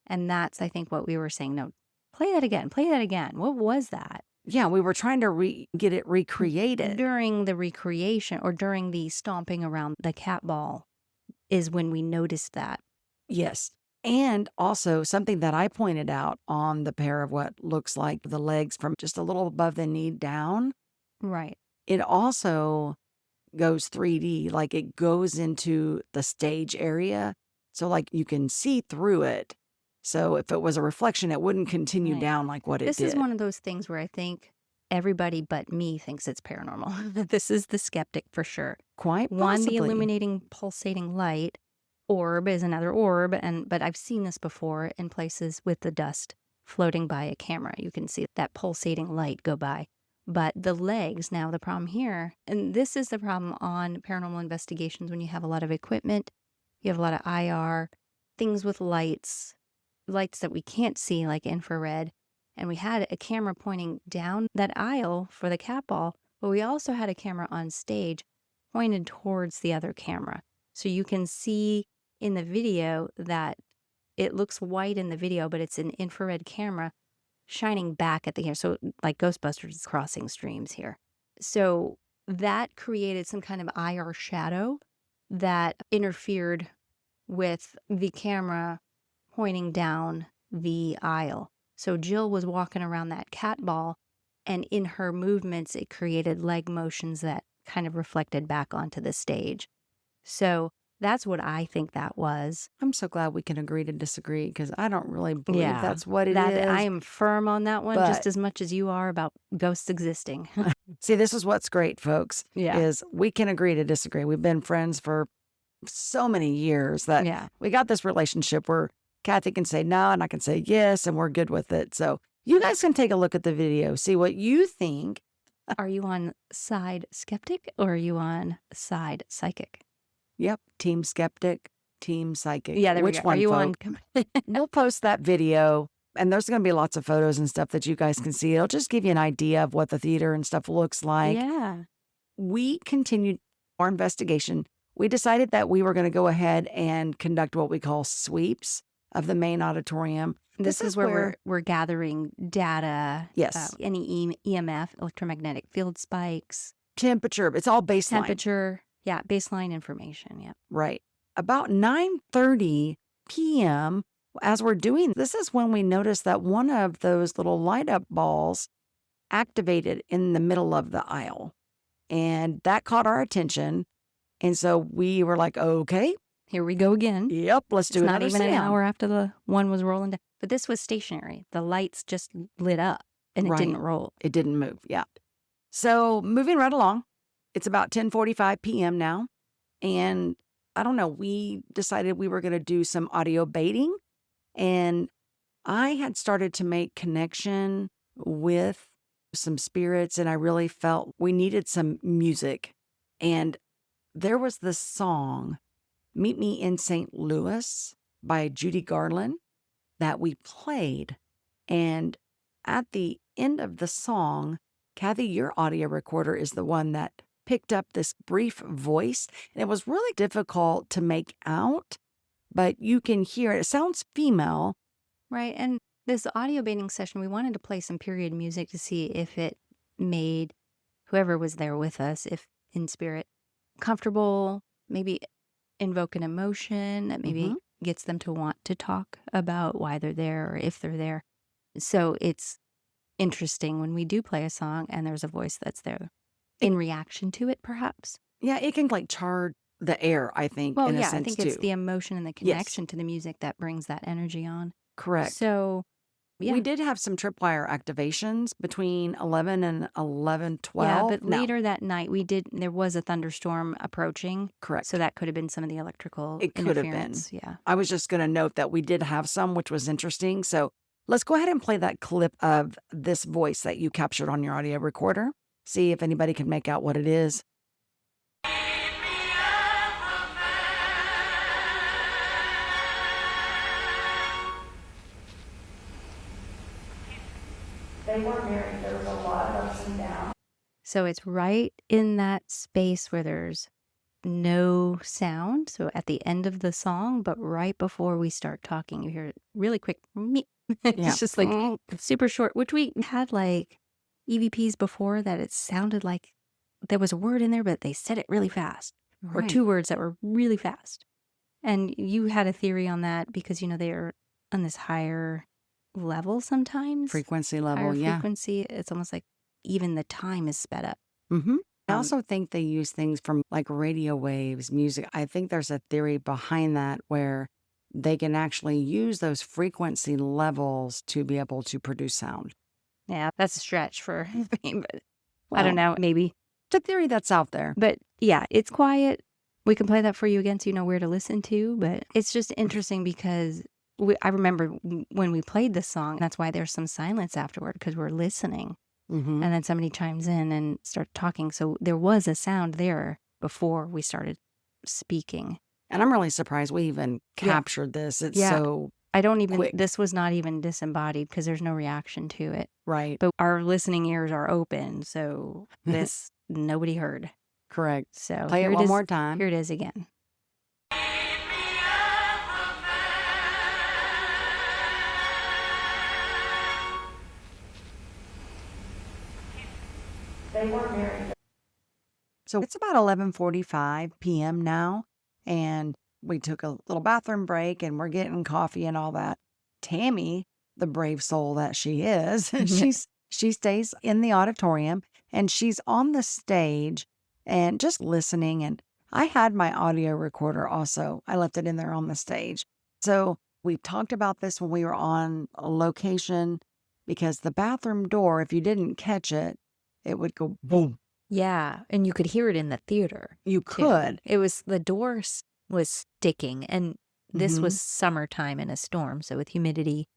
And that's, I think, what we were saying. No, play that again. Play that again. What was that? Yeah, we were trying to get it recreated. During the recreation or during the stomping around the cat ball is when we noticed that. Yes. And also something that I pointed out on the pair of what looks like the legs from just a little above the knee down. Right. It also goes 3D, like it goes into the stage area. So like you can see through it. So if it was a reflection, it wouldn't continue Right. down like what it This did. is one of those things where I think everybody but me thinks it's paranormal. This is the skeptic for sure. Quite One, possibly. the illuminating, pulsating light. Orb is another orb, but I've seen this before in places with the dust floating by a camera. You can see that pulsating light go by. But the legs, now the problem here, and this is the problem on paranormal investigations when you have a lot of equipment, you have a lot of IR, things with lights that we can't see like infrared. And we had a camera pointing down that aisle for the cat ball, but we also had a camera on stage pointed towards the other camera. So you can see in the video that it looks white in the video, but it's an infrared camera shining back at the camera. So like Ghostbusters crossing streams here. So that created some kind of IR shadow that interfered with the camera pointing down the aisle. So Jill was walking around that cat ball, and in her movements, it created leg motions that kind of reflected back onto the stage. So that's what I think that was. I'm so glad we can agree to disagree because I don't really believe that's what it is. I am firm on that one, just But- as much as you are about ghosts existing. See, this is what's great, folks, Yeah. is we can agree to disagree. We've been friends for so many years that Yeah. we got this relationship where Kathy can say no and I can say yes, and we're good with it. So you guys can take a look at the video, see what you think. Are you on side skeptic or are you on side psychic? Yep, team skeptic, team psychic. Yeah, there Which we go. one, Are you folk? on? We'll post that video, and there's going to be lots of photos and stuff that you guys can see. It'll just give you an idea of what the theater and stuff looks like. Yeah. We continued our investigation. We decided that we were going to go ahead and conduct what we call sweeps of the main auditorium. This is where we're gathering data. Yes. Any EMF, electromagnetic field spikes, temperature, it's all baseline. temperature. Yeah, baseline information. Yeah. Right. About 9:30 p.m., as we're doing this is when we noticed that one of those little light up balls activated in the middle of the aisle. And that caught our attention. And so we were like, okay, Here we go again. yep, let's It's do not another even an sound. hour after the one was rolling down. But this was stationary. The lights just lit up and it didn't Right. roll. It didn't move. Yeah. So moving right along, it's about 10:45 p.m. now. And I don't know, we decided we were going to do some audio baiting. And I had started to make connection with some spirits, and I really felt we needed some music. And there was this song, Meet Me in St. Louis by Judy Garland, that we played. And at the end of the song, Kathy, your audio recorder is the one that picked up this brief voice. And it was really difficult to make out, but you can hear it. It sounds female. Right. And this audio baiting session, we wanted to play some period music to see if it made whoever was there with us, if in spirit, comfortable, maybe invoke an emotion that maybe gets them to want to talk about why they're there or if they're there. So it's interesting when we do play a song and there's a voice that's there in reaction to it, perhaps. Yeah, it can like charge the air, I think, Well, in a yeah, I sense think too. it's the emotion and the Yes. connection to the music that brings that energy on. Correct. So, yeah. We did have some tripwire activations between 11 and 11:12. Yeah, but No, later that night there was a thunderstorm approaching. correct. So that could have been some of the electrical It could have been. interference. Yeah. I was just going to note that we did have some, which was interesting. So let's go ahead and play that clip of this voice that you captured on your audio recorder. See if anybody can make out what it is. They were married. There was a lot of ups and downs. So it's right in that space where there's no sound. So at the end of the song, but right before we start talking, you hear it really quick. Meep. It's Yeah. just like super short, which we had like EVPs before that it sounded like there was a word in there, but they said it really fast. Or Right. two words that were really fast. And you had a theory on that because, they're on this higher level sometimes. Frequency level, Higher yeah. frequency. It's almost like even the time is sped up. Mm-hmm. I Um, also think they use things from like radio waves, music. I think there's a theory behind that where they can actually use those frequency levels to be able to produce sound. Yeah, that's a stretch for me, but I Well, don't know, maybe. It's a theory that's out there. But yeah, it's quiet. We can play that for you again so you know where to listen to. But it's just interesting because I remember when we played this song, that's why there's some silence afterward because we're listening. Mm-hmm. And then somebody chimes in and starts talking. So there was a sound there before we started speaking. And I'm really surprised we even Yeah. captured this. It's Yeah. so I don't even, quick. this was not even disembodied because there's no reaction to it. right. But our listening ears are open. So this, nobody heard. Correct. So Play here it one is- more time. Here it is again. They were married. So it's about 11:45 p.m. now, and we took a little bathroom break, and we're getting coffee and all that. Tammy, the brave soul that she is, she stays in the auditorium, and she's on the stage and just listening. And I had my audio recorder also. I left it in there on the stage. So we talked about this when we were on a location because the bathroom door, if you didn't catch it, it would go boom. Yeah. And you could hear it in the theater. You too. could. It was, the door was sticking. And this Mhm. was summertime in a storm. So with humidity,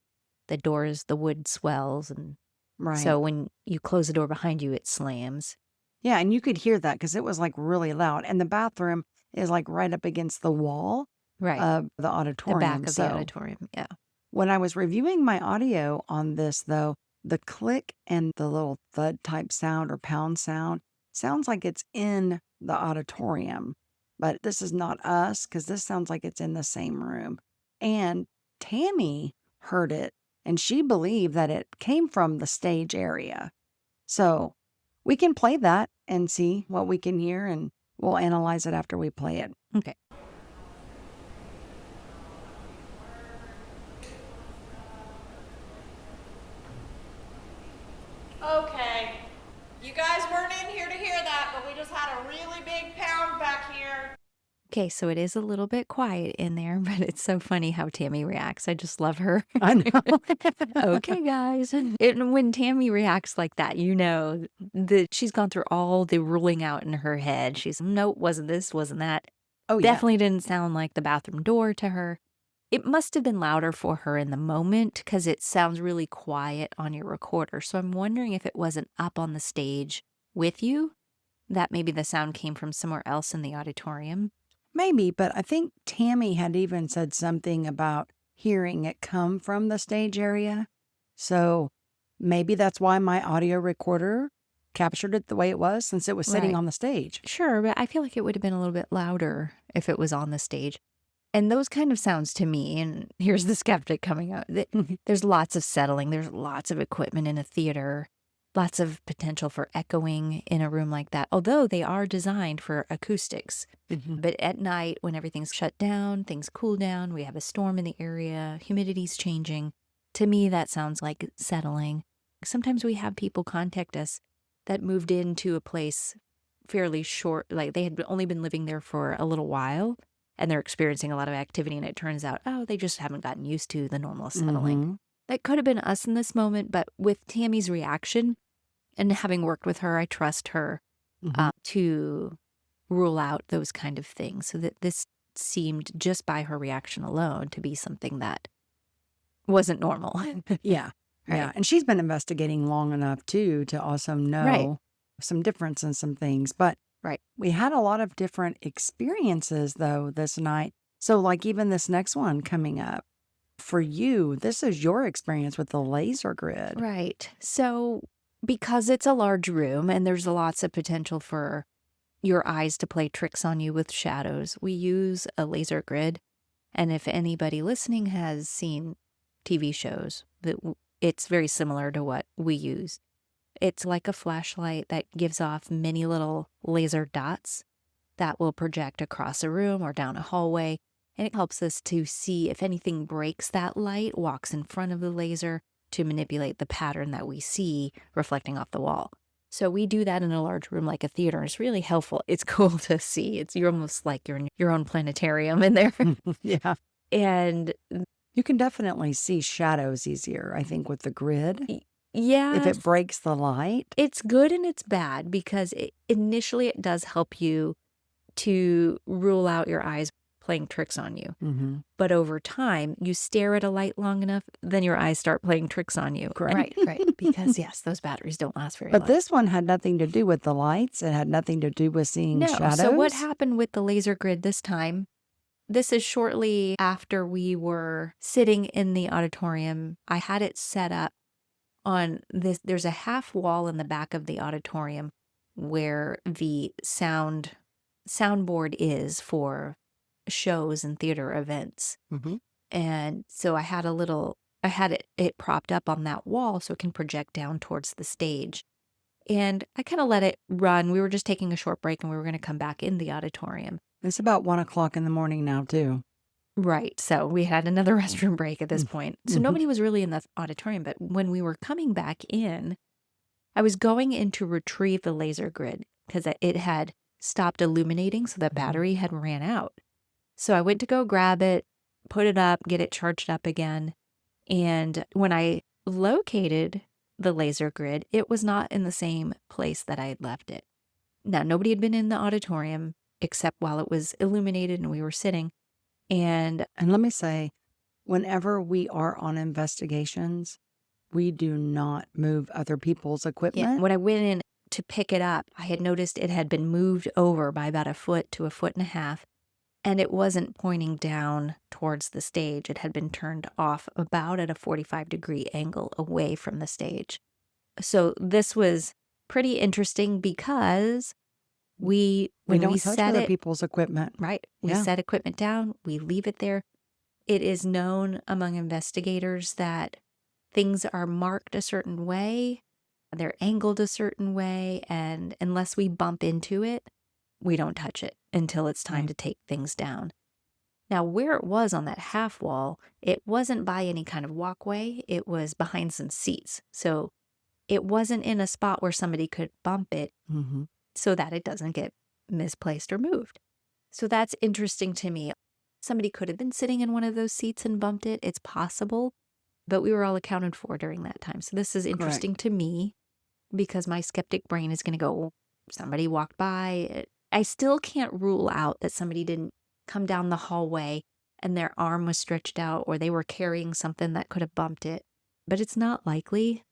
the doors, the wood swells. And Right. so when you close the door behind you, it slams. yeah, and you could hear that because it was like really loud. And the bathroom is like right up against the wall Right. of the The auditorium. back of So the auditorium. Yeah. when I was reviewing my audio on this, though, the click and the little thud type sound or pound sound sounds like it's in the auditorium. But this is not us because this sounds like it's in the same room. And Tammy heard it and she believed that it came from the stage area. So we can play that and see what we can hear, and we'll analyze it after we play it. Okay. Okay. just had a really big pound back here. Okay, so it is a little bit quiet in there, but it's so funny how Tammy reacts. I just love her. I know. Okay, guys. When Tammy reacts like that, you know that she's gone through all the ruling out in her head. She's, nope, wasn't this, wasn't that. Oh, yeah. Definitely didn't sound like the bathroom door to her. It must have been louder for her in the moment because it sounds really quiet on your recorder. So I'm wondering if it wasn't up on the stage with you, that maybe the sound came from somewhere else in the auditorium. Maybe, but I think Tammy had even said something about hearing it come from the stage area. So maybe that's why my audio recorder captured it the way it was since it was sitting Right. on the stage. Sure, but I feel like it would have been a little bit louder if it was on the stage. And those kind of sounds to me, and here's the skeptic coming out. There's lots of settling. There's lots of equipment in a theater, lots of potential for echoing in a room like that, although they are designed for acoustics. But at night, when everything's shut down, things cool down, we have a storm in the area, humidity's changing. To me, that sounds like settling. Sometimes we have people contact us that moved into a place fairly short, like they had only been living there for a little while and they're experiencing a lot of activity, and it turns out, oh, they just haven't gotten used to the normal settling. That could have been us in this moment, but with Tammy's reaction and having worked with her, I trust her to rule out those kind of things. So that this seemed, just by her reaction alone, to be something that wasn't normal. Yeah. Right. Yeah. And she's been investigating long enough, too, to also know some difference in some things. But Right. we had a lot of different experiences, though, this night. So, like, even this next one coming up, for you, this is your experience with the laser grid. Right. So, because it's a large room and there's lots of potential for your eyes to play tricks on you with shadows, we use a laser grid. And if anybody listening has seen TV shows, it's very similar to what we use. It's like a flashlight that gives off many little laser dots that will project across a room or down a hallway. And it helps us to see if anything breaks that light, walks in front of the laser, to manipulate the pattern that we see reflecting off the wall. So we do that in a large room like a theater. It's really helpful. It's cool to see. You're almost like you're in your own planetarium in there. Yeah. And you can definitely see shadows easier, I think, with the grid. Yeah. If it breaks the light. It's good and it's bad because initially it does help you to rule out your eyes playing tricks on you. But over time, you stare at a light long enough, then your eyes start playing tricks on you. Correct. Right. Because, yes, those batteries don't last very long. But this one had nothing to do with the lights. It had nothing to do with seeing shadows. So what happened with the laser grid this time, this is shortly after we were sitting in the auditorium. I had it set up on this. There's a half wall in the back of the auditorium where the soundboard is for shows and theater events. And so I had it propped up on that wall so it can project down towards the stage. And I kind of let it run. We were just taking a short break and we were going to come back in the auditorium. It's about 1 o'clock in the morning now, too. Right. So we had another restroom break at this point. So nobody was really in the auditorium. But when we were coming back in, I was going in to retrieve the laser grid because it had stopped illuminating. So the battery had ran out. So I went to go grab it, put it up, get it charged up again. And when I located the laser grid, it was not in the same place that I had left it. Now, nobody had been in the auditorium except while it was illuminated and we were sitting. And let me say, whenever we are on investigations, we do not move other people's equipment. when I went in to pick it up, I had noticed it had been moved over by about 1 foot to 1.5 feet. And it wasn't pointing down towards the stage. It had been turned off about at a 45-degree angle away from the stage. So this was pretty interesting because when we don't we touch set other people's equipment. Right. We Yeah. set equipment down. We leave it there. It is known among investigators that things are marked a certain way. They're angled a certain way. And unless we bump into it, we don't touch it until it's time to take things down. Now, where it was on that half wall, it wasn't by any kind of walkway. It was behind some seats. So it wasn't in a spot where somebody could bump it. so that it doesn't get misplaced or moved. So that's interesting to me. Somebody could have been sitting in one of those seats and bumped it. It's possible, but we were all accounted for during that time. So this is interesting to me because my skeptic brain is going to go, somebody walked by. I still can't rule out that somebody didn't come down the hallway and their arm was stretched out or they were carrying something that could have bumped it. But it's not likely,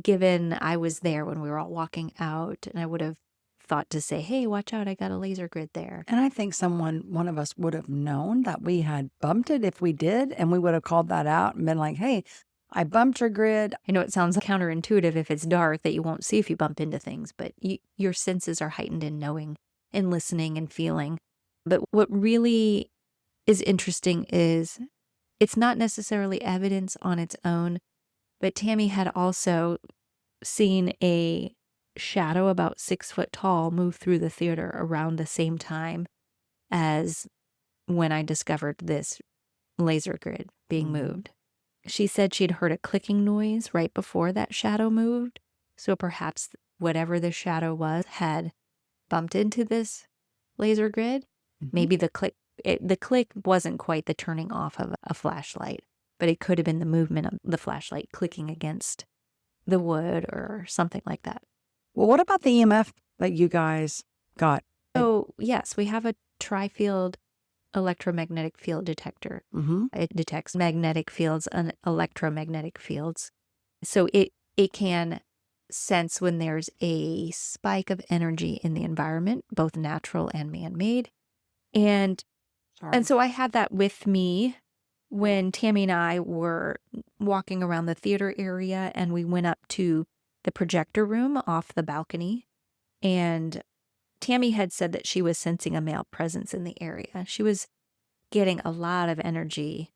given I was there when we were all walking out and I would have thought to say, hey, watch out, I got a laser grid there. And I think one of us would have known that we had bumped it if we did, and we would have called that out and been like, hey, I bumped your grid. I know it sounds counterintuitive if it's dark that you won't see if you bump into things, but your senses are heightened in knowing and listening and feeling. But what really is interesting is it's not necessarily evidence on its own, but Tammy had also seen a shadow about 6 foot tall move through the theater around the same time as when I discovered this laser grid being moved. She said she'd heard a clicking noise right before that shadow moved. So perhaps whatever the shadow was had bumped into this laser grid. Maybe the click wasn't quite the turning off of a flashlight, but it could have been the movement of the flashlight clicking against the wood or something like that. Well, what about the EMF that you guys got? So, yes, we have a tri-field electromagnetic field detector. It detects magnetic fields and electromagnetic fields. So it can sense when there's a spike of energy in the environment, both natural and man-made. And so I had that with me when Tammy and I were walking around the theater area, and we went up to the projector room off the balcony. And Tammy had said that she was sensing a male presence in the area. She was getting a lot of energy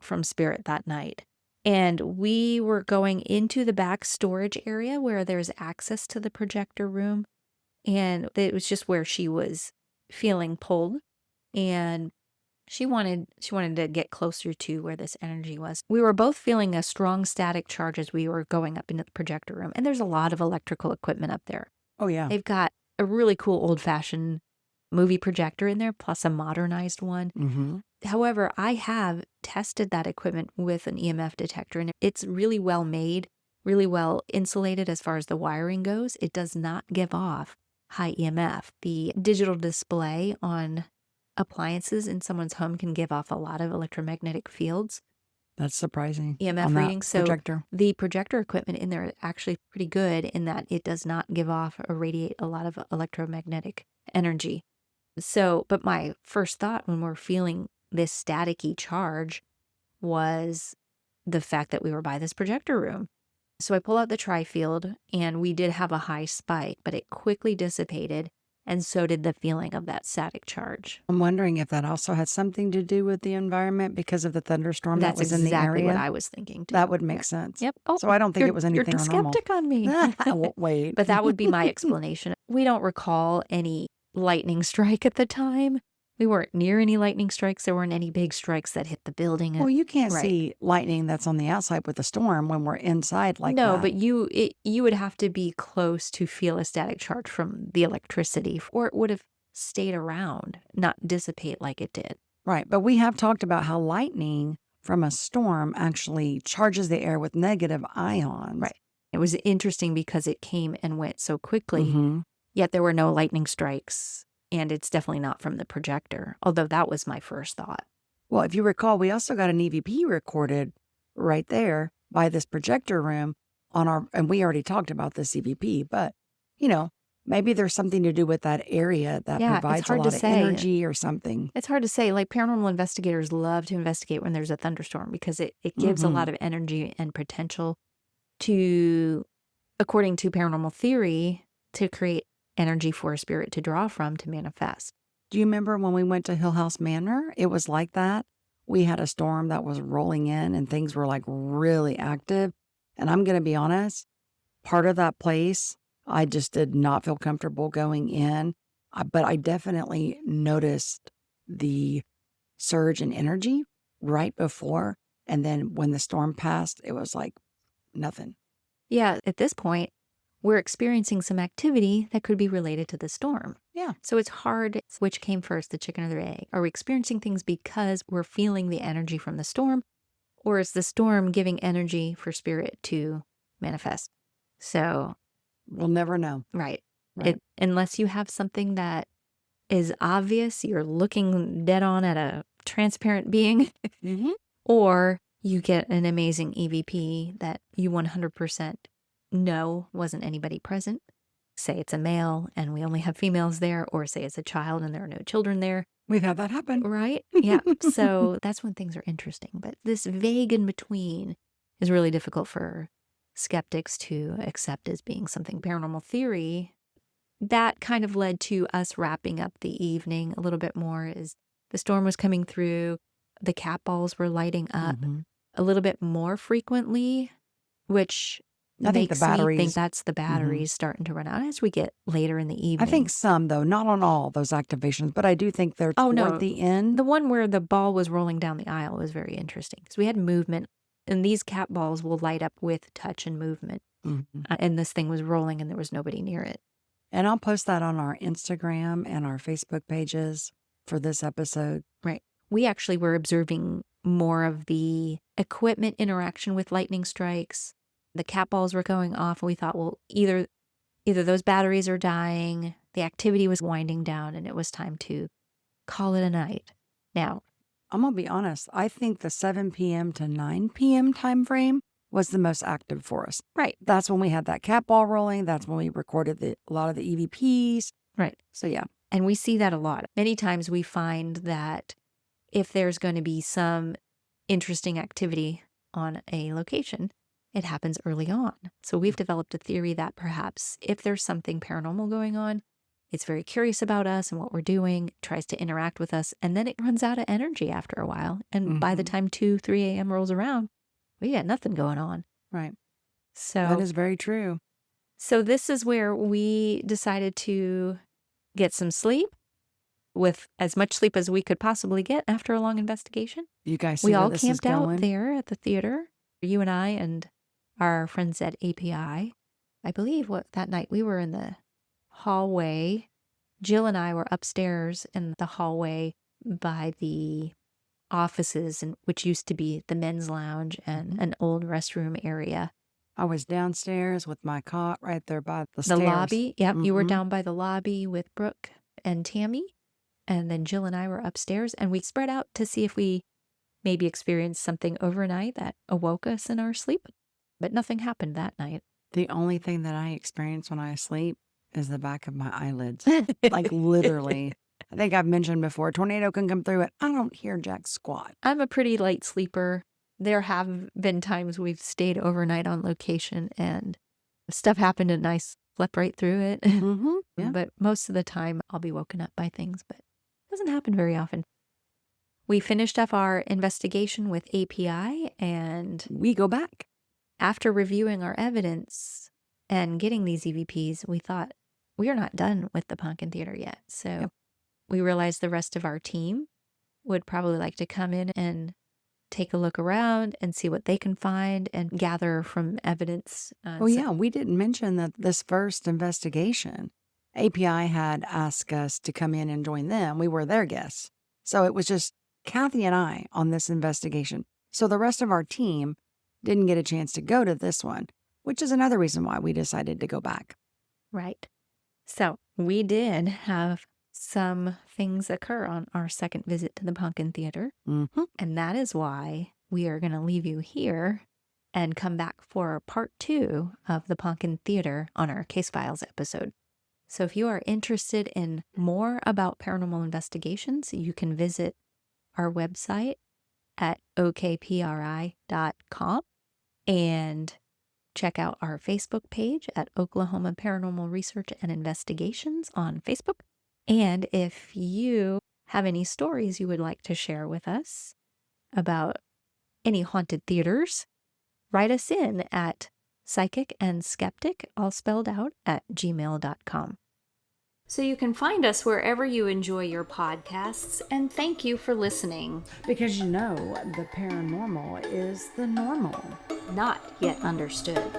from spirit that night. And we were going into the back storage area where there's access to the projector room. And it was just where she was feeling pulled. And she wanted to get closer to where this energy was. We were both feeling a strong static charge as we were going up into the projector room. And there's a lot of electrical equipment up there. Oh, yeah. They've got a really cool old-fashioned movie projector in there, plus a modernized one. However, I have tested that equipment with an EMF detector, and it's really well made, really well insulated as far as the wiring goes. It does not give off high EMF. The digital display on appliances in someone's home can give off a lot of electromagnetic fields. That's surprising. EMF readings. So projector. The projector equipment in there is actually pretty good in that it does not give off or radiate a lot of electromagnetic energy. So, but my first thought when we're feeling this staticky charge was the fact that we were by this projector room. So I pull out the tri-field, and we did have a high spike, but it quickly dissipated. And so did the feeling of that static charge. I'm wondering if that also had something to do with the environment because of the thunderstorm that was in the area. That's exactly what I was thinking, too. That would make sense. Yep. Oh, so I don't think it was anything You're normal. skeptic on me. Wait. But that would be my explanation. We don't recall any lightning strike at the time. We weren't near any lightning strikes. There weren't any big strikes that hit the building. Well, you can't Right. see lightning that's on the outside with the storm when we're inside like No, that. but you would have to be close to feel a static charge from the electricity, or it would have stayed around, not dissipate like it did. Right. But we have talked about how lightning from a storm actually charges the air with negative ions. Right. It was interesting because it came and went so quickly, Mm-hmm. yet there were no lightning strikes, and it's definitely not from the projector, although that was my first thought. Well, if you recall, we also got an EVP recorded right there by this projector room and we already talked about this EVP, but, maybe there's something to do with that area that Yeah, it's provides a hard to lot of say. energy or something. It's hard to say. Like, paranormal investigators love to investigate when there's a thunderstorm because it gives a lot of energy and potential to, according to paranormal theory, to create energy for a spirit to draw from to manifest. Do you remember when we went to Hill House Manor? It was like that. We had a storm that was rolling in and things were like really active. And I'm going to be honest, part of that place, I just did not feel comfortable going in. But I definitely noticed the surge in energy right before. And then when the storm passed, it was like nothing. Yeah, at this point, we're experiencing some activity that could be related to the storm. Yeah. So it's hard. Which came first, the chicken or the egg? Are we experiencing things because we're feeling the energy from the storm? Or is the storm giving energy for spirit to manifest? So, We'll never know. right. Right. Unless you have something that is obvious, you're looking dead on at a transparent being, Mm-hmm. or you get an amazing EVP that you 100% know wasn't anybody present. Say it's a male and we only have females there, or say it's a child and there are no children there. We've had that happen. Right? Yeah. So that's when things are interesting. But this vague in between is really difficult for skeptics to accept as being something paranormal theory. That kind of led to us wrapping up the evening a little bit more as the storm was coming through. The cat balls were lighting up a little bit more frequently, which I think the makes me think batteries. that's the batteries starting to run out as we get later in the I evening. think some, though, not on all those activations, but I do think they're Oh, toward no. the end. The one where the ball was rolling down the aisle was very interesting because we had movement, and these cat balls will light up with touch and movement. And this thing was rolling and there was nobody near it. And I'll post that on our Instagram and our Facebook pages for this episode. Right. We actually were observing more of the equipment interaction with lightning strikes. The cat balls were going off, and we thought, well, either those batteries are dying, the activity was winding down, and it was time to call it a night. Now, I'm going to be honest. I think the 7 p.m. to 9 p.m. time frame was the most active for us. right, That's when we had that cat ball rolling. That's when we recorded a lot of the EVPs. right. So, yeah. And we see that a lot. Many times we find that if there's going to be some interesting activity on a location, it happens early on. So we've developed a theory that perhaps if there's something paranormal going on, it's very curious about us and what we're doing, tries to interact with us, and then it runs out of energy after a while. And by the time 2, 3 a.m. rolls around, we got nothing going on. Right. So That is very true. So this is where we decided to get some sleep, with as much sleep as we could possibly get after a long investigation. You guys see We where all this is camped out going? there at the theater. You and I and our friends at API. I believe that night we were in the hallway. Jill and I were upstairs in the hallway by the offices, which used to be the men's lounge and an old restroom area. I was downstairs with my cot right there by the The stairs. lobby. Yep. You were Mhm. down by the lobby with Brooke and Tammy. And then Jill and I were upstairs, and we spread out to see if we maybe experienced something overnight that awoke us in our sleep. But nothing happened that night. The only thing that I experience when I sleep is the back of my eyelids. Like literally. I think I've mentioned before, a tornado can come through it. I don't hear jack squat. I'm a pretty light sleeper. There have been times we've stayed overnight on location and stuff happened and I slept right through it. Mm-hmm. Yeah. But most of the time I'll be woken up by things, but it doesn't happen very often. We finished up our investigation with API, and We go back. after reviewing our evidence and getting these EVPs, we thought we are not done with the Poncan Theater yet. So we realized the rest of our team would probably like to come in and take a look around and see what they can find and gather from evidence. Oh, yeah. We didn't mention that this first investigation, API had asked us to come in and join them. We were their guests. So it was just Kathy and I on this investigation. So the rest of our team didn't get a chance to go to this one, which is another reason why we decided to go back. Right. So we did have some things occur on our second visit to the Poncan Theater. Mm-hmm. And that is why we are going to leave you here and come back for part 2 of the Poncan Theater on our Case Files episode. So if you are interested in more about paranormal investigations, you can visit our website at okpri.com and check out our Facebook page at Oklahoma Paranormal Research and Investigations on Facebook. And if you have any stories you would like to share with us about any haunted theaters, write us in at psychicandskeptic, all spelled out, at gmail.com. So you can find us wherever you enjoy your podcasts, and thank you for listening. Because the paranormal is the normal. Not yet understood.